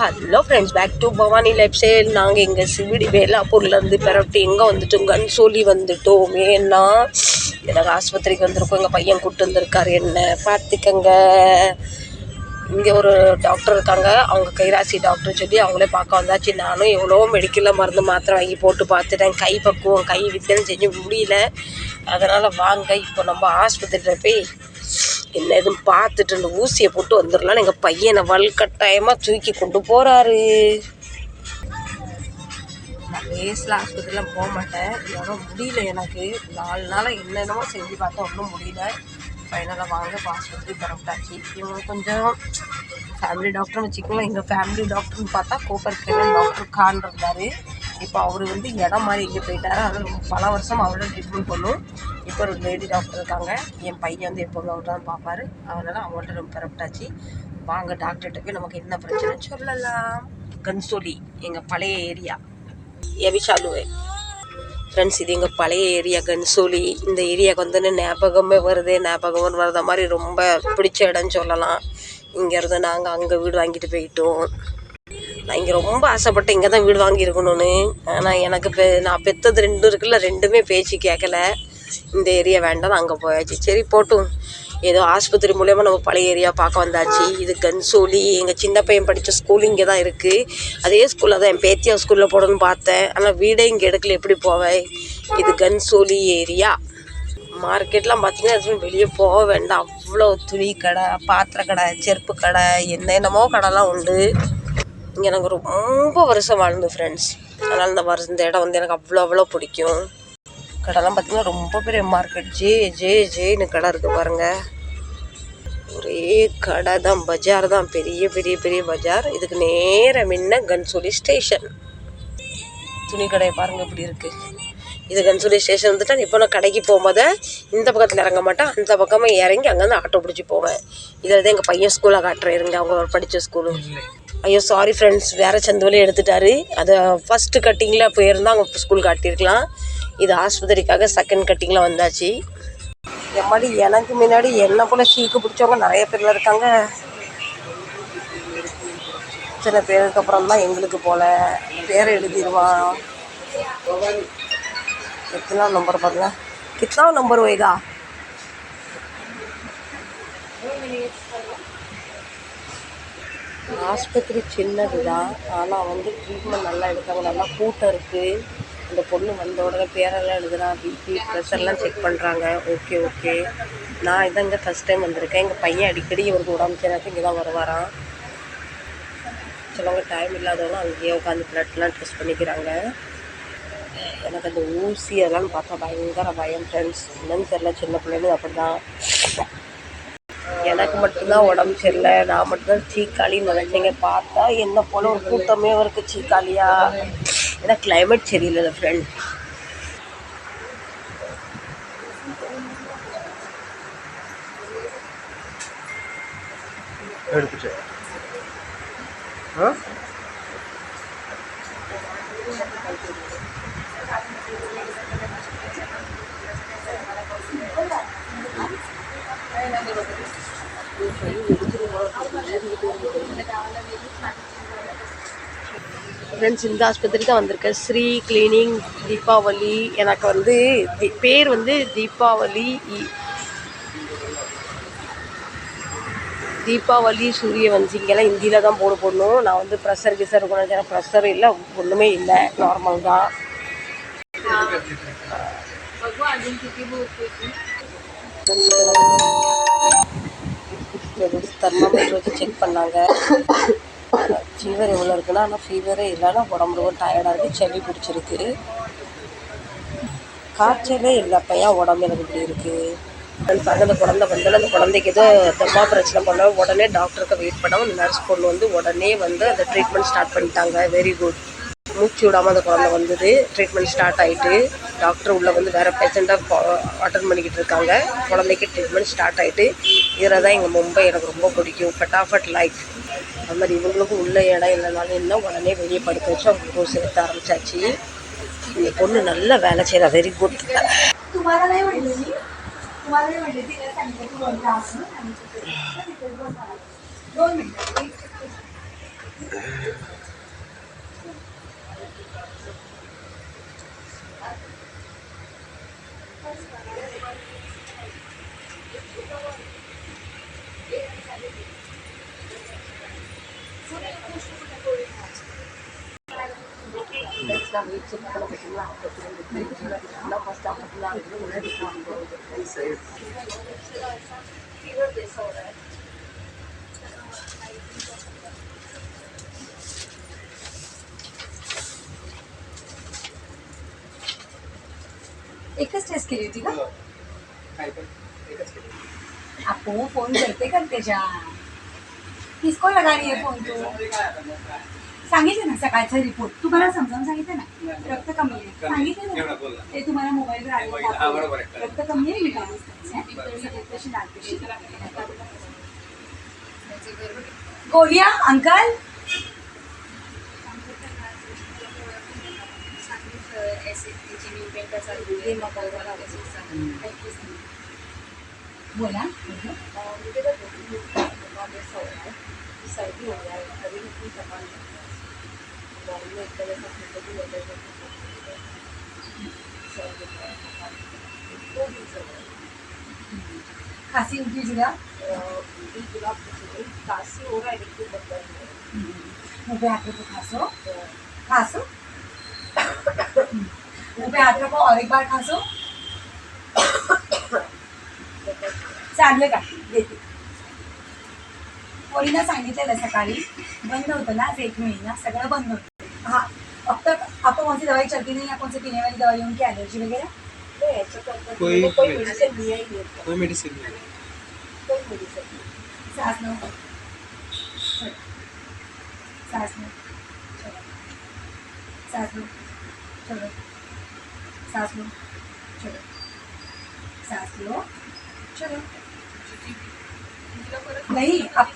Hello friends, back to Bhavani life style. நாங்கள் எங்கள் CVT வேலாப்பூர்லேருந்து பிறப்பிட்டு எங்கே வந்துட்டோம், கன்சோலி வந்துட்டோம். ஏன்னா எனக்கு ஆஸ்பத்திரிக்கு வந்திருக்கோம். எங்கள் பையன் கூப்பிட்டு வந்திருக்காரு, என்ன பார்த்துக்கங்க. இங்கே ஒரு டாக்டர் இருக்காங்க, அவங்க கைராசி டாக்டர் சொல்லி அவங்களே பார்க்க வந்தாச்சு. நானும் எவ்வளோ மெடிக்கலில் மருந்து மாத்திரை வாங்கி போட்டு பார்த்துட்டேன். கை பக்குவம், கை வித்தியாசம் செஞ்சு முடியல. அதனால் வாங்க இப்போ நம்ம ஆஸ்பத்திரியில் போய் என்ன எதுவும் பார்த்துட்டு இந்த ஊசியை போட்டு வந்துடலான்னு எங்கள் பையனை வலுக்கட்டாயமாக தூக்கி கொண்டு போகிறாரு. நான் லேஸில் ஆஸ்பத்திரிலாம் போக மாட்டேன், இதோட முடியல. எனக்கு 4 நாளாக என்னென்னமோ செஞ்சு பார்த்தா ஒன்றும் முடியல. ஃபைனலாக வாங்க இப்போ ஆஸ்பத்திரி பரப்பிட்டாச்சு. இவங்க கொஞ்சம் ஃபேமிலி டாக்டர்னு வச்சுக்கலாம். எங்கள் ஃபேமிலி டாக்டர்னு பார்த்தா கோப்பர் டாக்டர் கான் இருந்தார். இப்போ அவர் வந்து இடம் மாதிரி இங்கே போயிட்டார். அதில் பல வருஷம் அவரோட ட்ரீட்மெண்ட் பண்ணும். இப்போ ஒரு லேடி டாக்டர் இருக்காங்க. என் பையன் வந்து எப்போதும் அவர் தான் பார்ப்பார். அதனால் அவங்கள்ட்ட ரொம்ப பரப்பிட்டாச்சு. வாங்க டாக்டர்கிட்ட போய் நமக்கு என்ன பிரச்சனை சொல்லலாம். கன்சோலி எங்கள் பழைய ஏரியா எவிசாலுவே ஃப்ரெண்ட்ஸ், இது எங்கள் பழைய ஏரியா கன்சோலி. இந்த ஏரியாவுக்கு வந்து ஞாபகமே வர்ற மாதிரி ரொம்ப பிடிச்ச இடம்னு சொல்லலாம். இங்கேருந்து நாங்கள் அங்கே வீடு வாங்கிட்டு போயிட்டோம். நான் இங்கே ரொம்ப ஆசைப்பட்டேன் இங்கே தான் வீடு வாங்கியிருக்கணும்னு. ஆனால் எனக்கு நான் பெற்றது 2 இருக்குல்ல, 2மே பேச்சு கேட்கல. இந்த ஏரியா வேண்டாம், அங்கே போயாச்சு. சரி போட்டும், ஏதோ ஆஸ்பத்திரி மூலயமா நம்ம பழைய ஏரியா பார்க்க வந்தாச்சு. இது கன்சோலி. எங்கள் சின்ன பையன் படித்த ஸ்கூல் இங்கே தான் இருக்குது. அதே ஸ்கூலில் தான் என் பேத்தியா ஸ்கூலில் போடணும்னு பார்த்தேன். ஆனால் வீடே இங்கே எடுக்கல, எப்படி போவேன். இது கன்சோலி ஏரியா. மார்க்கெட்லாம் பார்த்திங்கன்னா எதுவும் வெளியே போக வேண்டாம். அவ்வளோ துணி கடை, பாத்திர கடை, செருப்பு கடை, என்னென்னமோ கடைலாம் உண்டு. இங்கே எனக்கு ரொம்ப வருஷம் வாழ்ந்து ஃப்ரெண்ட்ஸ். அதனால் இந்த இடம் வந்து எனக்கு அவ்வளோ பிடிக்கும். கடைலாம் பார்த்திங்கன்னா ரொம்ப பெரிய மார்க்கெட். ஜேன்னு கடை இருக்குது பாருங்கள். ஒரே கடை தான், பஜார் தான், பெரிய பெரிய பெரிய பஜார். இதுக்கு நேராக முன்ன கன்சோலி ஸ்டேஷன். துணி கடையை பாருங்கள் எப்படி இருக்குது. இது கன்சோலி ஸ்டேஷன் வந்துட்டு இப்போ நான் கடைக்கு போகும்போது இந்த பக்கத்தில் இறங்க மாட்டேன், அந்த பக்கமாக இறங்கி அங்கேருந்து ஆட்டோ பிடிச்சி போவேன். இதில் தான் எங்கள் பையன் ஸ்கூலாக காட்டுறேன் இருங்க, அவங்க படித்த ஸ்கூலு. ஐயோ சாரி ஃப்ரெண்ட்ஸ், வேறு சந்தவலையும் எடுத்துட்டாரு. அதை ஃபஸ்ட்டு கட்டிங்கில் போயிருந்தால் அவங்க ஸ்கூல் காட்டியிருக்கலாம். இது ஆஸ்பத்திரிக்காக செகண்ட் கட்டிங்கில் வந்தாச்சு. என் மாதிரி எனக்கு முன்னாடி என்ன போல் சீக்கு பிடிச்சவங்க நிறைய பேரில் இருக்காங்க. சில பேருக்கு அப்புறம் தான் எங்களுக்கு போல் பேரை எழுதிடுவான். कितना नंबर पड़ना, कितना नंबर होएगा. ஆஸ்பத்திரி சின்னது தான், ஆனால் வந்து ட்ரீட்மெண்ட் நல்லா எடுத்தாங்க. நல்லா கூட்டம் இருக்குது. அந்த பொண்ணு வந்த உடனே பேரெல்லாம் எழுதுறான், பிபி ப்ரெஷர்லாம் செக் பண்ணுறாங்க. ஓகே. நான் இதான் இங்கே ஃபஸ்ட் டைம் வந்திருக்கேன். எங்கள் பையன் அடிக்கடி இவருக்கு உடம்பு சரியாக இங்கே தான் வருவாராம். சிலவங்க டைம் இல்லாதவங்க அங்கேயே உட்காந்து ப்ளட்லாம் டெஸ்ட் பண்ணிக்கிறாங்க. எனக்கு அந்த ஊசி அதெல்லாம் பார்த்தா பயங்கர பயம் ஃப்ரெண்ட்ஸ். என்னன்னு தெரியல, சின்ன பிள்ளைங்க அப்படி தான். எனக்கு மட்டும்தான் உடம்பு சரியில்லை, நான் மட்டும்தான் சீக்காளின்னு நினச்சேங்க. பார்த்தா என்ன போல் ஒரு கூட்டமே இருக்குது சீக்காளியா. ஏன்னா கிளைமேட் சரியில்லை ஃப்ரெண்ட். ஃப்ரெண்ட்ஸ், இந்த ஆஸ்பத்திரி தான் வந்திருக்கேன். ஸ்ரீ கிளீனிங் தீபாவளி. எனக்கு வந்து பேர் வந்து தீபாவளி சூரியவன்சி. இங்கெல்லாம் ஹிந்தியில் தான் போடணும். நான் வந்து ப்ரெஷர் இருக்கணும். ப்ரெஷர் இல்லை, ஒன்றுமே இல்லை, நார்மல் தான். தெர்மாமீட்டர் வச்சு செக் பண்ணாங்க. ஃபீவர் எவ்வளோ இருக்குன்னா, ஆனால் ஃபீவரே இல்லைன்னா உடம்பு ரொம்ப டயர்டாக இருக்குது, சளி பிடிச்சிருக்கு. காய்ச்சலே இல்லை, பையன் உடம்பு எனக்கு இப்படி இருக்குது. அந்த குழந்தை வந்தாலும் அந்த குழந்தைக்கு ஏதோ தம்மா பிரச்சனை பண்ண உடனே டாக்டருக்கு வெயிட் பண்ணாமல் அந்த நர்ஸ் பொண்ணு வந்து உடனே வந்து அந்த ட்ரீட்மெண்ட் ஸ்டார்ட் பண்ணிட்டாங்க. Very good. மூச்சு விடாமல் அந்த குழந்தை வந்தது, ட்ரீட்மெண்ட் ஸ்டார்ட் ஆகிட்டு டாக்டர் உள்ளே வந்து வேறு பேஷண்ட்டாக அட்டன் பண்ணிக்கிட்டு இருக்காங்க. குழந்தைக்கு ட்ரீட்மெண்ட் ஸ்டார்ட் ஆகிட்டு. இதில் தான் எங்கள் மும்பை எனக்கு ரொம்ப பிடிக்கும். ஃபட்டாஃபட் லைஃப். அது மாதிரி இவங்களுக்கும் உள்ள இடம் இல்லைனாலும் என்ன உடனே வெளியே படுக்க வச்சு அவங்களுக்கும் சேர்த்து ஆரம்பிச்சாச்சு. இந்த பொண்ணு நல்ல வேலை செய்கிறா. Very good. एकच टेस्ट केली होती का? आपको फोन करते करते जा किसको लगा रही है फोन तू? सांगितलं ना सकाळचा रिपोर्ट तुम्हाला समजावून सांगितलं ना रक्त कमी आहे सांगितलं ना ते तुम्हाला मोबाईलवर आले रक्त कमी आहे गोलिया अंकल बोला खांसी उल्टी जुलाब काशी हो रहा है लेकिन मुँह पे हाथ रखो खांसो खांसो मुँह पे हाथ रखो और एक बार खांसो चांगलं का देते पोरीनं सांगितलेलं सकाळी बंद होतं ना आज 1 महीना सगळं बंद होतं हाँ अब तक आपको कौन सी दवाई चलती नहीं या कौन सी पीने वाली दवाई उनकी एलर्जी वगैरह कोई मेडिसिन लिया ही नहीं कोई मेडिसिन नहीं कोई मेडिसिन सांस लो सांस लो सांस लो छोड़ो सांस लो छोड़ो सांस लो छोड़ो नहीं अब